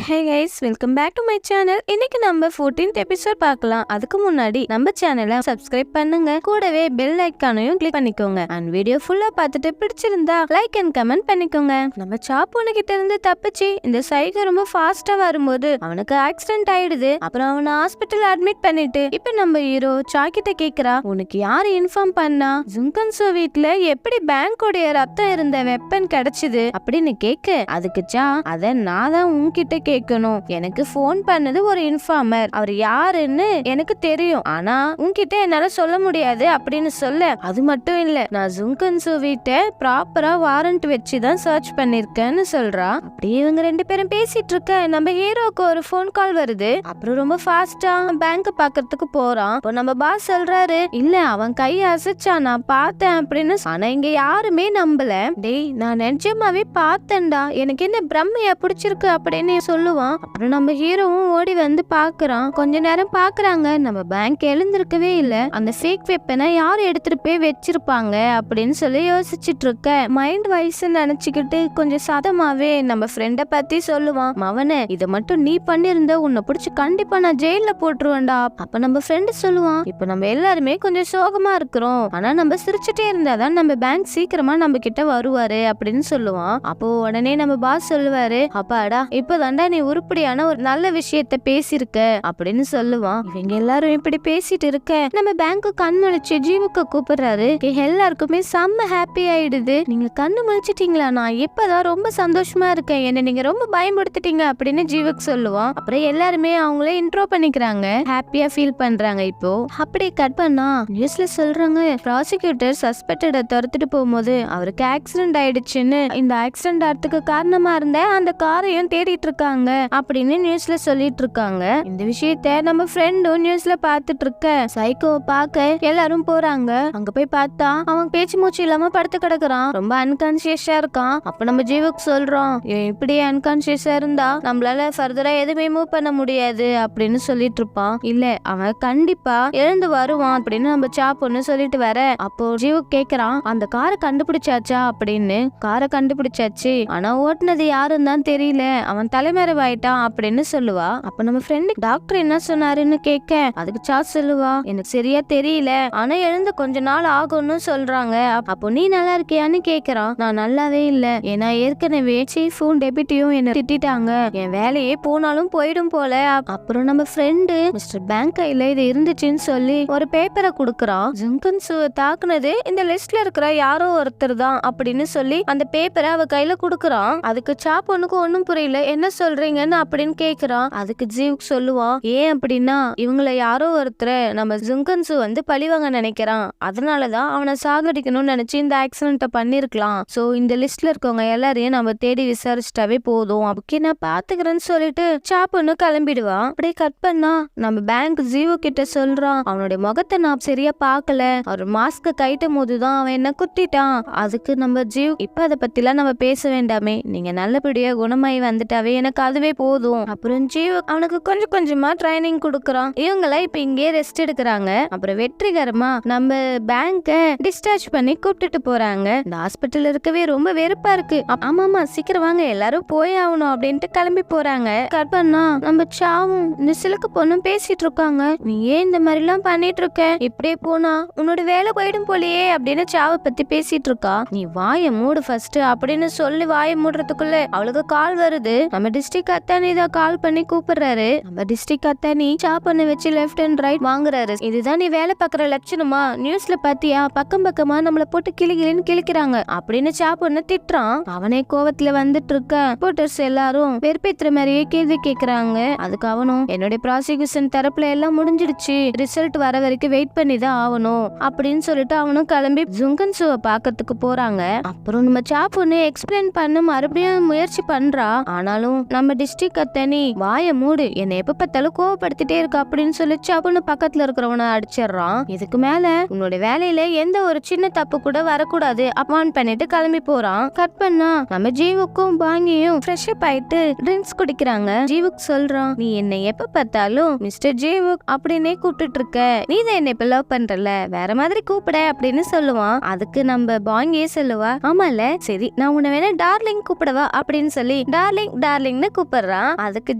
Hey guys, welcome back to my channel. இன்னைக்கு நம்ம 14th episode பார்க்கலாம். அதுக்கு முன்னாடி நம்ம சேனலை சப்ஸ்கிரைப் பண்ணுங்க, கூடவே பெல் ஐகானையும் கிளிக் பண்ணிக்கோங்க. அண்ட் வீடியோ ஃபுல்லா பார்த்துட்டு பிடிச்சிருந்தா லைக் அண்ட் கமெண்ட் பண்ணிக்கோங்க. நம்ம சாப்பூனு கிட்ட இருந்து தப்பிச்சு இந்த சைகோ ரொம்ப ஃபாஸ்டா வரும்போது அவனுக்கு ஆக்சிடென்ட் ஆயிடுது. அப்புறம் அவனை ஹாஸ்பிட்டல் அட்மிட் பண்ணிட்டு இப்ப நம்ம ஹீரோ சாக்கிட்ட கேக்குறா, உனக்கு யாரு இன்ஃபார்ம் பண்ணா ஜுங்கன்சோ வீட்ல எப்படி பேங்கோடைய ரத்தம் இருந்த வெப்பன் கிடைச்சது அப்படின்னு கேட்க, அதுக்கு சா அத நான் தான் உன்கிட்ட கேட்கணும். எனக்கு போன் பண்ணது ஒரு இன்ஃபார்மர், அவர் யாருன்னு எனக்கு தெரியும், ஆனா உன்கிட்ட என்னால சொல்ல முடியாது அப்படின்னு சொல்ல, அது மட்டும் இல்ல நான் ஜுங்கன்சோ வீட்டை ப்ராப்பரா வாரண்ட் வச்சுதான் சர்ச் பண்ணிருக்கேன்னு சொல்றா. அப்படியே இவங்க ரெண்டு பேரும் பேசிட்டு இருக்க நம்ம ஹீரோக்கு ஒரு போன் கால் வருது. அப்புறம் ரொம்ப ஃபாஸ்டா பேங்க் பாக்குறதுக்கு போறான். இப்போ நம்ம பாஸ் சொல்றாரு, இல்ல அவன் கையை அசைச்சா நான் பார்த்தேன் அப்படின்னு. ஆனா இங்க யாருமே நம்பல. டேய் நான் நிஜமாவே பார்த்தேன்டா, எனக்கு என்ன பிரம்மையா பிடிச்சிருக்கு அப்படின்னு சொல்லுவான். அப்புறம் நம்ம ஹீரோவும் ஓடி வந்து பாக்குறான். கொஞ்ச நேரம் பாக்குறாங்க, நம்ம பேங்க் எழுந்திருக்கவே இல்ல. அந்த ஃபேக் வெப்பனை யார் எடுத்துட்டு போய் வச்சிருப்பாங்க அப்படின்னு சொல்லி யோசிச்சுட்டு இருக்க, மைண்ட் வைஸ் நினைச்சுக்கிட்டு கொஞ்சம் சதமாவே நம்ம ஃப்ரெண்ட பத்தி சொல்லுவான். மவனே இதை மட்டும் நீ பண்ணிருந்த உன்னை பிடிச்சி கண்டிப்பா நான் ஜெயில போட்டுருவேன்டா. அப்ப நம்ம ஃப்ரெண்டு சொல்லுவான், இப்ப நம்ம எல்லாருமே கொஞ்சம் சோகமா இருக்கிறோம், ஆனா நம்ம சிரிச்சுட்டே இருந்தாதான் நம்ம பேங்க் சீக்கிரமா நம்ம கிட்ட வருவாரு அப்படின்னு சொல்லுவான். அப்போ உடனே நம்ம பாஸ் சொல்லுவாரு, அப்பாடா இப்பதான்டா நீ உருப்படியான ஒரு நல்ல விஷயத்த பேசிருக்க அப்படின்னு சொல்லுவான். இவங்க எல்லாரும் இப்படி பேசிட்டு இருக்க நம்ம பேங்க் கண் முழிச்சு ஜீவுக்கு கூப்பிடுறாரு. எல்லாருக்குமே செம்ம ஹாப்பி ஆயிடுது. நீங்க கண்ணு முழிச்சிட்டீங்களா, நான் இப்பதான் ரொம்ப சந்தோஷமா இருக்கேன், என்ன நீங்க ரொம்ப பயன்படுத்திட்டீங்க அப்படின்னு ஜீவுக்கு சொல்லுவான். அப்புறம் எல்லாருமே அவங்களே இன்ட்ரோ பண்ணிக்கிறாங்க, ஹாப்பியா ஃபீல் பண்றாங்க. இப்போ அப்படியே கட் பண்ணா நியூஸ்ல சொல்றாங்க, ப்ராசிக்யூட்டர் சஸ்பெக்டட துரத்துட்டு போகும்போது அவருக்கு ஆக்சிடென்ட் ஆயிடுச்சுன்னு, இந்த ஆக்சிடென்ட் ஆகிறதுக்கு காரணமா இருந்த அந்த காரையும் தேடிட்டு இருக்காங்க அப்படின்னு நியூஸ்ல சொல்லிட்டு இருக்காங்க. இந்த விஷயத்த நம்ம ஃப்ரெண்டும் நியூஸ்ல பாத்துட்டு இருக்க, சைக்கோவை பார்க்க எல்லாரும் போறாங்க. அங்க போய் பார்த்தா அவன் பேச்சு மூச்சு இல்லாம படுத்து கிடக்குறான், ரொம்ப அன்கான்சியஸா இருக்கான். அப்ப நம்ம ஜீவுக்கு சொல்றோம், இப்படியே அன்கான்சியஸா இருந்தா நம்மளால ஃபர்தரா எதுவுமே மூவ் பண்ண முடியாது அப்படின்னு சொல்லிட்டு இருப்பான். இல்ல அவன் கண்டிப்பா எழுந்து வருவான் அப்படின்னு நம்ம சாப்பொன்னு சொல்லிட்டு வர, அப்போ ஜீவுக்கு கேக்குறான், அந்த காரை கண்டுபிடிச்சாச்சா அப்படின்னு. காரை கண்டுபிடிச்சாச்சு, ஆனா ஓட்டுனது யாருன்னு தான் தெரியல, அவன் தலைமறைவாயிட்டான் அப்படின்னு சொல்லுவா. அப்ப நம்ம ஃப்ரெண்டு டாக்டர் என்ன சொன்னாருன்னு கேட்க, அதுக்கு சார்ஜ் சொல்லுவா, எனக்கு சரியா தெரியல, ஆனா எழுந்து கொஞ்ச நாள் ஆகும்னு சொல்றாங்க. அப்போ நீ நல்லா இருக்கியான்னு கேக்குறான். நான் நல்லாவே இல்ல, ஏன்னா ஏற்கனவே சீஃபும் டெபியூட்டியும் என்ன திட்டாங்க, என் வேலையே போனாலும் போயிடும் போல. அப்புறம் நம்ம ஃப்ரெண்டு மிஸ்டர் பேங்க் கையில இது இருந்துச்சுன்னு சொல்லி ஒரு பேப்பரை குடுக்கறான். ஜுங்கன்சுவை தாக்குனது இந்த லிஸ்ட்ல இருக்கிற யாரோ ஒருத்தர் தான் அப்படின்னு சொல்லி அந்த பேப்பரை அவ கையில குடுக்கறான். அதுக்கு சாப்பொண்ணுக்கு ஒன்னும் புரியல, என்ன சொல்றீங்கன்னு அப்படின்னு கேக்குறான். அதுக்கு ஜீவுக்கு சொல்லுவான், ஏன் அப்படின்னா இவங்கள யாரோ ஒருத்தர் நம்ம ஜுங்கன்சு வந்து பழிவாங்க நினைக்கிறான், அதனாலதான் அவனை சாகடிக்கணும்னு நினைச்சு இந்த ஆக்சிடென்ட்ட பண்ணிருக்கலாம். சோ இந்த லிஸ்ட்ல இருக்கவங்க எல்லாரையும் நம்ம தேடி விசாரிச்சுட்டாவே போதும், அப்படி நான் பாத்துக்கிறேன்னு சொல்லிட்டு சாப்பொண்ணு கிளம்பிடுவான். அப்படியே கட் பண்ணா நம்ம பேங்க் ஜீவு கிட்ட சொல்றான், அவனுடைய முகத்தை நான் சரியா பாக்கல, அவர் மாஸ்க கைட்டும் போதுதான் அவன் என்ன குத்திட்டான். அதுக்கு நம்ம ஜீவ், இப்ப அதை பத்திலாம் நம்ம பேச வேண்டாமே, நீங்க நல்லபடியா குணமாயி வந்துட்டாவே எனக்கு அதுவே போதும். அப்புறம் ஜீவ் அவனுக்கு கொஞ்சம் கொஞ்சமா ட்ரைனிங் கொடுக்கறான். இவங்கள இப்ப இங்கே ரெஸ்ட் எடுக்கிறாங்க. அப்புறம் வெற்றிகரமா நம்ம பேங்க டிஸ்சார்ஜ் பண்ணி கூப்பிட்டுட்டு போறாங்க. இந்த ஹாஸ்பிட்டல் இருக்கவே ரொம்ப வெறுப்பா இருக்கு. ஆமாமா சீக்கிரம் வாங்க எல்லாரும் போய் ஆகணும் அப்படின்ட்டு கிளம்பி போறாங்க. கட் பண்ணா நம்ம சாவும் இந்த சிலுக்கு பொண்ணும் பேசிட்டு இருக்காங்க. நீ ஏன் இந்த மாதிரி எல்லாம் பண்ணிட்டு இருக்க, இப்படியே போனா உன்னோட வேலை போயிடும் போலியே அப்படின்னு சாவை பத்தி பேசிட்டு இருக்கா. நீ வாய மூடு ஃபர்ஸ்ட் அப்படின்னு சொல்லி வாய மூடுறதுக்குள்ள அவளுக்கு கால் வருது. நம்ம டிஸ்ட்ரிக்ட் அத்தானி தான் கால் பண்ணி கூப்பிடுறாரு. நம்ம டிஸ்ட்ரிக்ட் அத்தானி சாப்பனை வச்சு லெஃப்ட் அண்ட் ரைட் வாங்குறாரு. இதுதான் நீ வேலை பாக்குற லட்சணமா, நியூஸ்ல பாத்தியா பக்கம் பக்கமா நம்மள போட்டு கிளிகிளின்னு கிளிக்கிறாங்க அப்படின்னு சாப்பனை திட்டுறான். அவனே கோவத்துல வந்துட்டு இருக்க ரிப்போர்ட்டர்ஸ் எல்லாரும் வெறுப்பேத்துற மாதிரியே கேள்வி கேக்குறாங்க. அதுக்கு அவனும், என்னுடைய ப்ராசிக்யூஷன் தரப்புல எல்லாம் முடிஞ்சிடுச்சு, ரிசல்ட் வர வரைக்கும் வெயிட் பண்ணி தான் ஆகணும் அப்படின்னு சொல்லிட்டு அவனும் கிளம்பி ஜுங்கன்சுவை பாக்கிறதுக்கு போறாங்க. அப்புறம் நம்ம சாப்பொன்னு எக்ஸ்பிளைன் பண்ண மறுபடியும் முயற்சி பண்றா. ஆனாலும் நம்ம டிஸ்ட்ரிக்ட் அத்தானி வாய மூடு, என்னை எப்ப பார்த்தாலும் கோவப்படுத்திட்டே இருக்க அப்படின்னு சொல்லி சாப்பொன்னு பக்கத்துல இருக்கிறவனை அடிச்சிடறான். இதுக்கு மேல உன்னோட வேலையில எந்த ஒரு சின்ன தப்பு கூட வரக்கூடாது அப்பான் பண்ணிட்டு கிளம்பி போறான். கட் பண்ணா நம்ம ஜீவுக்கும் பாங்கியும் ஃப்ரெஷ் அப் ஆயிட்டு ட்ரிங்க்ஸ் குடிக்கிறாங்க. ஜீவுக்கு சொல்றான், நீ என்னை எப்ப பார்த்தாலும் மிஸ்டர் ஜீவுக் அப்படின்னே கூப்பிட்டு இருக்க, நீ தான் என்னை இப்ப லவ் பண்றல, வேற மாதிரி கூப்பிட அப்படின்னு சொல்லுவான். அதுக்கு நம்ம பாங்கியே சொல்லுவா, ஆமால சரி நான் உன்னை வேணா டார்லிங் கூப்பிடவா அப்படின்னு சொல்லி டார்லிங் டார்லிங்னு கூப்பிடுறான். அதுக்கு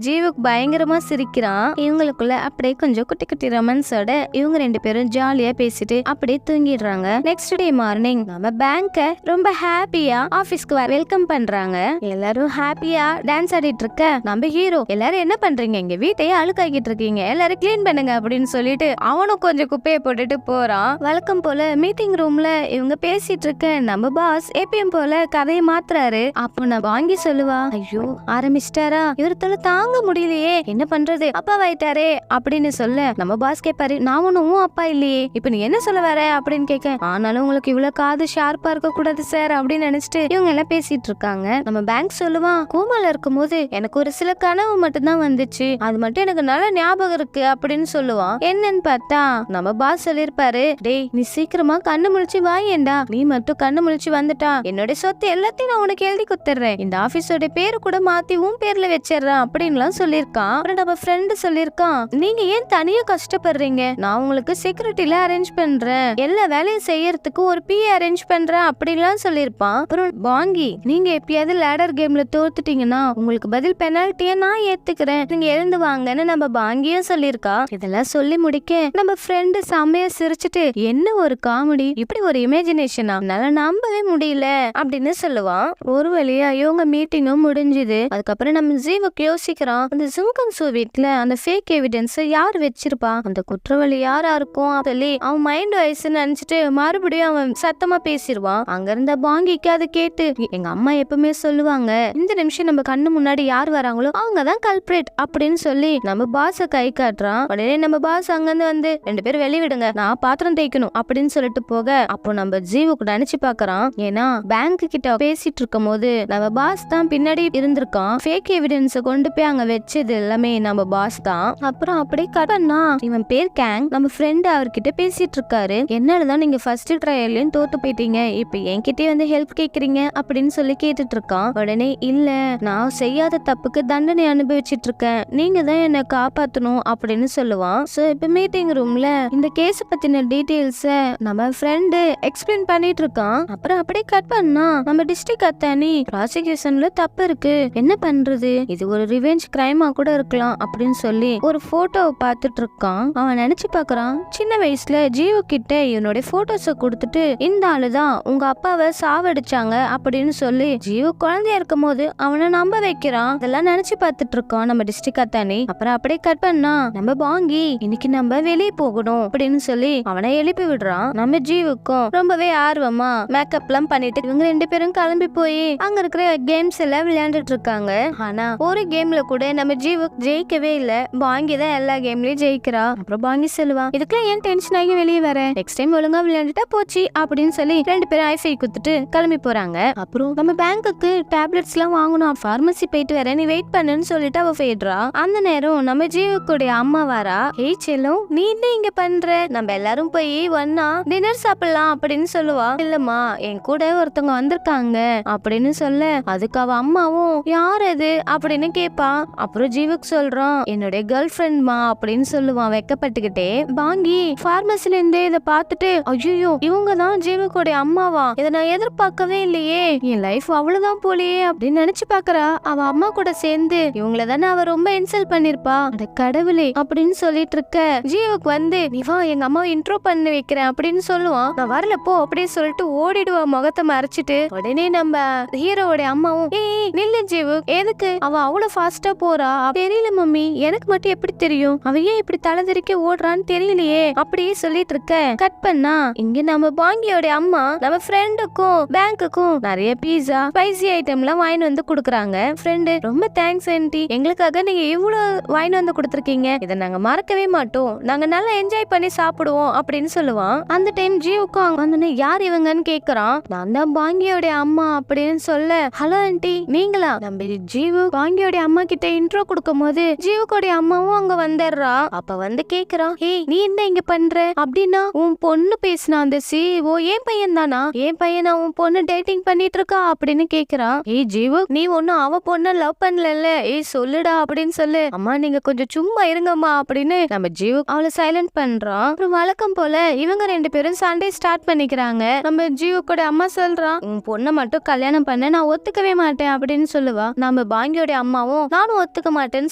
ஜீவுக்கு பயங்கரமா சிரிக்கிறான். இவங்களுக்குள்ள அப்படியே கொஞ்சம் குட்டி குட்டி ரொமான்ஸோட இவங்க 2 பேரும் ஜாலியா பேசிட்டு அப்படியே தூங்கிடுறாங்க. நெக்ஸ்ட் டே மார்னிங் நம்ம பேங்க ரொம்ப ஹாப்பியா ஆபீஸ்க்கு வெல்கம் பண்றாங்க. எல்லாரும் ஹாப்பியா டான்ஸ் ஆடிட்டு இருக்க நம்ம ஹீரோ எல்லாரும் என்ன பண்றீங்க, எங்க வீட்டையே அழுக்காக்கிட்டு இருக்கீங்க, எல்லாரும் கிளீன் பண்ணுங்க அப்படின்னு சொல்லிட்டு அவனும் கொஞ்சம் குப்பையை போட்டுட்டு போறான். வழக்கம் போல மீட்டிங் ரூம்ல இவங்க பேசிட்டு இருக்க நம்ம பாஸ் எப்பயும் போல கதையை மாத்துறாரு. அப்போ நான் வாங்கி சொல்லுவா, ஐயோ ஆரம்பிச்சிட்டாரா, இவரத்தால தாங்க முடியலையே, என்ன பண்றது, அப்பா வாயிட்டாரே அப்படின்னு சொல்ல நம்ம பாஸ் கேட்பாரு, நான் ஒன்னும் அப்பா இல்லையே, இப்ப நீ என்ன சொல்ல வர அப்படின்னு கேட்க, ஆனாலும் உங்களுக்கு இவ்வளவு காது ஷார்ப்பா இருக்க கூடாது சார் அப்படின்னு நினைச்சிட்டு இவங்க எல்லாம் பேசிட்டு இருக்காங்க. நம்ம பேங்க் சொல்லுவான், கோமால இருக்கும் போது எனக்கு ஒரு சில கனவு மட்டும் தான் வந்துச்சு, அது மட்டும் எனக்கு நல்ல ஞாபகம் இருக்கு அப்படின்னு சொல்லுவான். என்னன்னு பார்த்தா நம்ம பாஸ் சொல்லிருப்பாரு, டேய் நீ சீக்கிரமா கண்ணு முழிச்சு வாயேண்டா, நீ மட்டும் கண்ணு முழிச்சு வந்துட்டா என்னோட சொத்து எல்லாத்தையும் நான் உனக்கு எழுதி குத்துறேன், இந்த ஆபீஸோட பேரு கூட மாத்தி உன் பேர்ல வச்சிடறேன் அப்படின்லாம் சொல்லிருக்கான். அப்புறம் நம்ம ஃப்ரெண்டு சொல்லிருக்கான், நீங்க ஏன் தனியா கஷ்டப்படுறீங்க, நான் உங்களுக்கு செக்யூரிட்டில அரேஞ்ச் பண்றேன், எல்லா வேலையும் செய்யறதுக்கு ஒரு PA அரேஞ்ச் பண்றேன் அப்படின்லாம் சொல்லிருப்பான். அப்புறம் வாங்கி நீங்க எப்பயாவது லேடர் கேம்ல தோத்துட்டீங்கன்னா உங்களுக்கு பதில் பெனால்ட்டியை நான் ஏத்துக்கிறேன், நீங்க எழுந்து வாங்கன்னு நம்ம பாங்கியும் சொல்லிருக்கா. இதெல்லாம் சொல்லி முடிக்க நம்ம ஃப்ரெண்டு செம்மையா சிரிச்சுட்டு, என்ன ஒரு காமெடி, இப்படி ஒரு இமேஜினேஷனா, என்னால நம்பவே முடியல அப்படின்னு சொல்லுவான். ஒரு வழியா இவங்க மீட்டிங்கும் முடிஞ்சுது. அதுக்கப்புறம் நம்ம ஜீவுக்கு யோசிக்கிறான், அந்த ஜுங்கன் சூ வீட்ல அந்த ஃபேக் எவிடன்ஸ் யார் வச்சிருப்பா, அந்த குற்றவாளி யாரா இருக்கும் சொல்லி அவன் மைண்ட் வாய்ஸ் நினைச்சிட்டு மறுபடியும் அவன் சத்தமா பேசிடுவான். அங்க இருந்த பாங்கிக்கு அதை கேட்டு, எங்க அம்மா எப்பவுமே சொல்லுவாங்க, இந்த நிமிஷம் நம்ம கண்ணு முன்னாடி யார் வராங்களோ அவங்கதான் கல்பிரேட் அப்படின்னு சொல்லி நம்ம பாஸ கை காட்டுறான். உடனே நம்ம பாஸ் அங்கிருந்து வந்து 2 பேரும் வெளிய விடுங்க, நான் பாத்திரம் தேய்க்கணும் அப்படின்னு சொல்லிட்டு போக, அப்போ நம்ம ஜீவுக்கு நினைச்சு பாக்குறான். ஏன்னா பேங்க் கிட்ட பேசிட்டு இருக்கும் போது நம்ம பாஸ் தான் பின்னாடி இருந்திருக்கான். ஃபேக் எவிடன்ஸ் கொண்டு போய் அங்க வச்சது எல்லாமே நம்ம பாஸ் தான். அப்புறம் அப்படியே கடனா இவன் பேர் கேங், நம்ம ஃப்ரெண்ட் அவர்கிட்ட பேசிட்டு இருக்காரு. என்னதான் நீங்க ஃபர்ஸ்ட் ட்ரையல்லையும் தோத்து போயிட்டீங்க, இப்ப என்கிட்டயே வந்து ஹெல்ப் கேக்குறீங்க அப்படின்னு சொல்லி கேட்டுட்டு இருக்கான். உடனே இல்ல, நான் செய்யாத தப்புக்கு தண்டனை அனுபவிச்சிட்டு இருக்கேன், நீங்க தான் என்ன காப்பாத்தணும் அப்படின்னு சொல்லுவான். சோ இப்ப மீட்டிங் ரூம்ல இந்த கேஸ் பத்தின டீடைல்ஸ நம்ம ஃப்ரெண்டு எக்ஸ்பிளைன் பண்ணிட்டு இருக்கான். அப்புறம் அப்படியே கட் பண்ணா நம்ம டிஸ்ட்ரிக்ட் அத்தானி, ப்ராசிக்யூஷன்ல தப்பு இருக்கு, என்ன பண்றது, இது ஒரு ரிவெஞ்ச் கிரைமா கூட இருக்கலாம் அப்படின்னு சொல்லி ஒரு போட்டோவை பார்த்துட்டு இருக்கான். அவன் நினைச்சு பாக்குறான், சின்ன வயசுல ஜீவு கிட்ட இவனோட போட்டோஸ கொடுத்துட்டு, இந்த ஆளுதான் உங்க அப்பாவை சாவடிச்சாங்க அப்படின்னு சொல்லி ஜீவு குழந்தையா இருக்கும் போது அவனை நம்ப வைக்கிறான். இதெல்லாம் நினைச்சு பார்த்துட்டு இருக்கோம் நம்ம டிஸ்ட்ரிக்ட் அத்தானி. அப்புறம் அப்படியே கட் பண்ணா நம்ம பாங்கி, இன்னைக்கு நம்ம வெளியே போகணும் அப்படின்னு சொல்லி அவனை எழுப்பி விடுறான். நம்ம ஜீவுக்கும் ரொம்பவே ஆர்வமா மேக்கப் எல்லாம் பண்ணிட்டு இவங்க 2 பேரும் கிளம்பி போய் அங்க இருக்கிற கேம்ஸ் எல்லாம் விளையாண்டுட்டு இருக்காங்க. ஆனா ஒரு கேம்ல கூட நம்ம ஜீவு ஜெயிக்கவே இல்ல, பாங்கி தான் எல்லா கேம்லயும் ஜெயிக்கிறா. அப்புறம் பாங்கி சொல்லுவா, இதுக்கெல்லாம் ஏன் டென்ஷன் ஆகி வெளியே வர, நெக்ஸ்ட் டைம் ஒழுங்கா விளையாண்டுட்டா போச்சு அப்படின்னு சொல்லி 2 பேரும் ஐஃபை குத்துட்டு கிளம்பி போறாங்க. அப்புறம் நம்ம பேங்குக்கு டேப்லெட்ஸ் எல்லாம் வாங்கணும், பார்மசி போயிட்டு வர, நீ வெயிட் பண்ணுன்னு சொல்லிட்டு அவ போயிடுறா. அந்த நேரம் நம்ம ஜீவுக்குடைய அம்மா வாரா, ஏய் செல்லம் நீ என்ன இங்க பண்ற, நம்ம எல்லாரும் போய் ஒன்னா டின்னர் சாப்பிடலாம் அப்படின்னு சொல்லுவா. இல்லம்மா என் கூட ஒருத்தவங்க வந்திருக்காங்க அப்படின்னு சொல்ல, அதுக்கு அவ அம்மாவும் யார் அது அப்படின்னு கேப்பா. அப்புறம் ஜீவுக்கு சொல்றான், என்னுடைய கேர்ள் ஃப்ரெண்ட்மா அப்படின்னு சொல்லுவான் வெக்கப்பட்டுக்கிட்டே. பாங்கி பார்மசில இருந்தே இதை பார்த்துட்டு, ஐயோ இவங்க தான் ஜீவுக்குடைய அம்மாவா, இதை நான் எதிர்பார்க்கவே இல்லையே, என் லைஃப் அவ்வளவுதான் போலியே அப்படின்னு நினைச்சு பாக்குறா. அவ அம்மா கூட சேர்ந்து இவங்கள தானே அவ ரொம்ப இன்சல்ட் பண்ணிருப்பா, அட கடவுளே அப்படின்னு சொல்லிட்டு இருக்க ஜீவுக்கு வந்து, நீ வா எங்க அம்மாவை இன்ட்ரோ பண்ணி வைக்கிறேன் அப்படின்னு சொல்லுவான். நான் வரல போ அப்படின்னு சொல்லிட்டு ஓடிடுவா முகத்தை மறைச்சிட்டு. உடனே நம்ம ஹீரோவோட அம்மாவும், ஏய் நில்லு ஜீவு, எதுக்கு அவ அவ்வளவு ஃபாஸ்டா போறா, தெரியல மம்மி, எனக்கு மட்டும் எப்படி தெரியும், அவ ஏன் இப்படி தலைதறிக்க ஓடுறான்னு தெரியலையே அப்படியே சொல்லிட்டு இருக்க. கட் பண்ணா இங்க நம்ம பாங்கியோட அம்மா நம்ம ஃப்ரெண்டுக்கும் பேங்குக்கும் நிறைய பீஸா ஸ்பைசி ஐட்டம்லாம் வாங்கி வந்து குடுக்குறாங்க. ஃப்ரெண்டு, ரொம்ப தேங்க்ஸ் ஆன்ட்டி, எங்களுக்காக நீங்க இவ்வளவு வாங்கி வந்து கொடுத்துருக்கீங்க, இதை நாங்க மறக்கவே மாட்டோம், நாங்க நல்லா என்ஜாய் பண்ணி சாப்பிடுவோம் அப்படின்னு சொல்லுவான். அந்த டைம் ஜீவுக்கும் அங்க வந்து யார் இவங்கன்னு கேக்குறான். நான் தான் பாங்கியோட அம்மா அப்படின்னு சொல்ல, ஹலோ ஆன்ட்டி நீங்களா, நம்ம ஜீவு பாங்கியோட அம்மா கிட்ட இன்ட்ரோ கொடுக்கும் போது ஜீவுக்கோடைய அம்மாவும் அங்க வந்துடுறா. அப்ப வந்து கேக்குறான், ஏய் நீ என்ன இங்க பண்ற அப்படின்னா, உன் பொண்ணு பேசினா அந்த CEO ஏன் பையன் தானா, ஏன் பையனா உன் பொண்ணு டேட்டிங் பண்ணிட்டு இருக்கா அப்படின்னு கேக்குறான். ஏய் ஜீவு, நீ ஒன்னும் அவ பொண்ணு லவ் பண்ணல, ஏய் சொல்லுடா அப்படின்னு சொல்லு. அம்மா நீங்க கொஞ்சம் சும்மா இருங்கம்மா அப்படின்னு நம்ம ஜீவு அவளை சைலண்ட் பண்றான். அப்புறம் வழக்கம் போல இவங்க 2 பேரும் சண்டே ஸ்டார்ட் பண்ணிக்கிறாங்க. நம்ம ஜீவு கூட அம்மா சொல்றான், உன் பொண்ணை மட்டும் கல்யாணம் பண்ண நான் ஒத்துக்கவே மாட்டேன் அப்படின்னு சொல்லுவா. நம்ம பாங்கியோட அம்மாவும் நானும் ஒத்துக்க மாட்டேன்னு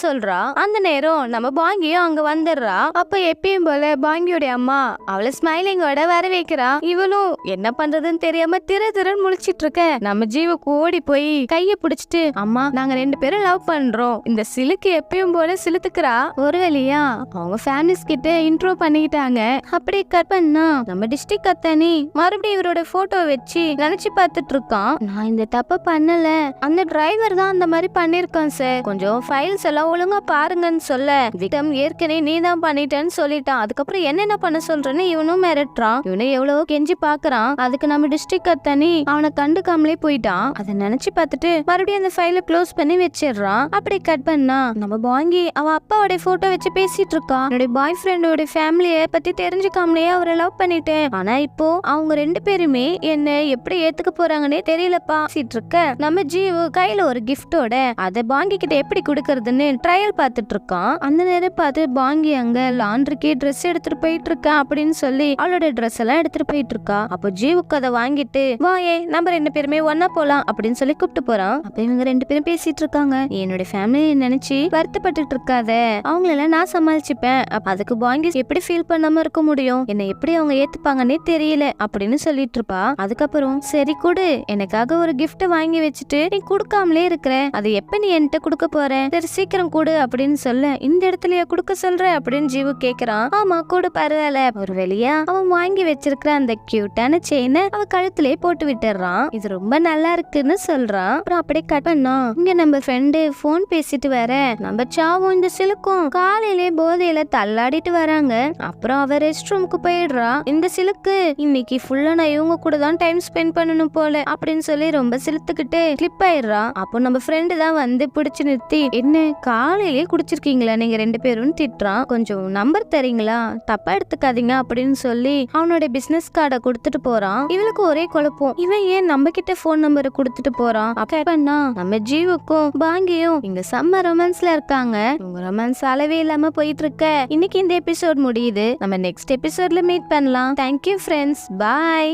சொல்றா. அந்த நேரம் நம்ம பாங்கியும் அங்க வந்துடுறா. அப்ப எப்பயும் போல பாங்கியோட அம்மா அவளை ஸ்மைலிங்கோட வர வைக்கிறா. இவளும் என்ன பண்றதுன்னு தெரியாம திரு முழிச்சிட்டு இருக்க. நம்ம ஜீவுக்கு ஓடி போய் கைய பிடிச்சிட்டு, அம்மா நாங்க 2 பேரும் லவ் பண்றோம், இந்த சிலுக்கு எப்பயும் போல சிலுத்துக்கிறா. ஒரு வழியா அவங்க ஃபேமிலிஸ் கிட்ட இன்ட்ரோ பண்ணிக்கிட்டாங்க. அப்படி கட் பண்ணா நம்ம டிஸ்ட்ரிக்ட் அத்தானி மறுபடியும் இவரோட போட்டோ வச்சு நினைச்சு பார்த்துட்டு இருக்கான். நான் இந்த தப்ப பண்ணல, அந்த டிரைவர் தான் அந்த மாதிரி பண்ணிருக்கான் சார், கொஞ்சம் ஃபைல்ஸ் எல்லாம் ஒழுங்கா பாருங்கன்னு சொல்ல, விக்ரம் ஏற்கனவே நீ தான் பண்ணிட்டேன்னு சொல்லிட்டான். அதுக்கப்புறம் என்னென்ன பண்ண சொல்றேன்னு இவனும் மிரட்டுறான். இவனை எவ்வளவோ கெஞ்சி பாக்குறான். அதுக்கு நம்ம டிஸ்ட்ரிக்ட் அத்தானி அவனை கண்டுக்காமலே போயிட்டான். அதை நினைச்சு பார்த்துட்டு மறுபடியும் அந்த ஃபைல க்ளோஸ் பண்ணி வச்சிடுறான். அப்படி கட் பண்ணா நம்ம பாங்கி அவ அப்பாவோட போட்டோ வச்சு பேசிட்டு இருக்கா. என்னுடைய பாய் ஃப்ரெண்டோட ஃபேமிலிய பத்தி தெரிஞ்சுக்காமலே அவரை லவ் பண்ணிட்டேன், ஆனா இப்போ அவங்க 2 பேருமே என்ன எப்படி ஏத்துக்க போறாங்கன்னே தெரியலப்பா இருக்க. நம்ம ஜீவு கையில ஒரு கிஃப்டோட அத பாங்கி கிட்ட எப்படி கொடுக்கறதுன்னு ட்ரையல் பார்த்துட்டு இருக்கான். அந்த நேரம் பார்த்து பாங்கி அங்க லாண்ட்ரிக்கு ட்ரெஸ் எடுத்துட்டு போயிட்டு இருக்கா அப்படின்னு சொல்லி அவளோட ட்ரெஸ் எல்லாம் எடுத்துட்டு போயிட்டு இருக்கா. அப்போ ஜீவுக்கு அதை வாங்கிட்டு வாயே நம்ம 2 பேருமே ஒன்னா போலாம் அப்படின்னு சொல்லி கூப்பிட்டு போறான். அப்ப இவங்க 2 பேரும் பேசிட்டு இருக்காங்க. என்னோட ஃபேமிலி நினைச்சு வருத்தப்பட்டு இருக்காத, அவங்களெல்லாம் நான் சமாளிச்சுப்பேன். அதுக்கு பாங்கி எப்படி ஃபீல் பண்ணாம இருக்க முடியும், என்ன எப்படி அவங்க ஏத்துப்பாங்கன்னே தெரியல அப்படின்னு சொல்லிட்டு இருப்பா. அதுக்கப்புறம் சரி கொடு, எனக்காக ஒரு கிஃப்ட் வாங்கி வச்சுட்டு நீ குடுக்காமலே இருக்கிற, அது எப்ப நீ என்கிட்ட குடுக்க போற, சரி சீக்கிரம் கொடு அப்படின்னு சொல்ல, இந்த இடத்துலயே குடுக்க சொல்ற அப்படின்னு ஜீவு கேக்குறான். ஆமா கொடு பரவாயில்ல. ஒரு வெளியா அவன் வாங்கி வச்சிருக்கிற அந்த கியூட்டான செயினை அவ கழுத்திலே போட்டு விட்டுறான். இது ரொம்ப நல்லா இருக்குன்னு சொல்றான். அப்புறம் அப்படியே கட் பண்ணா இங்க நம்ம ஃப்ரெண்டு போன் பேசிட்டு வர நம்ம சாவும் இந்த சிலுக்கும் காலையிலே போதையில தள்ளாடிட்டு வராங்க. அப்புறம் அவ ரெஸ்ட் ரூமுக்கு போயிடுறா. இந்த சிலுக்கு இன்னைக்கு ஃபுல்லா நான் இவங்க கூட தான் டைம் ஸ்பெண்ட் பண்ணணும் போல அப்படின்னு சொல்லி ரொம்ப சிலுத்துக்கிட்டு கிளிப் ஆயிடுறா. அப்போ நம்ம ஃப்ரெண்டு தான் வந்து பிடிச்சு நிறுத்தி, என்ன காலையிலேயே குடிச்சிருக்கீங்களா நீங்க 2 பேரும் திட்டுறான். கொஞ்சம் நம்பர் தரீங்களா, தப்பா எடுத்துக்காதீங்க அப்படின்னு சொல்லி அவனோட பிசினஸ் கார்டை கொடுத்துட்டு போறான். இவளுக்கு ஒரே குழப்பம், இவன் ஏன் நம்ம கிட்ட போன் நம்பரை கொடுத்துட்டு போறான். அப்பனா நம்ம ஜீவுக்கும் பாங்கியும் இங்க செம்ம ரொமான்ஸ்ல இருக்காங்க. உங்க ரொமான்ஸ் அளவே இல்லாம போயிட்டு இருக்க. இன்னைக்கு இந்த எபிசோட் முடியுது. நம்ம நெக்ஸ்ட் எபிசோட்ல மீட் பண்ணலாம். தேங்க்யூ ஃப்ரெண்ட்ஸ், பாய்.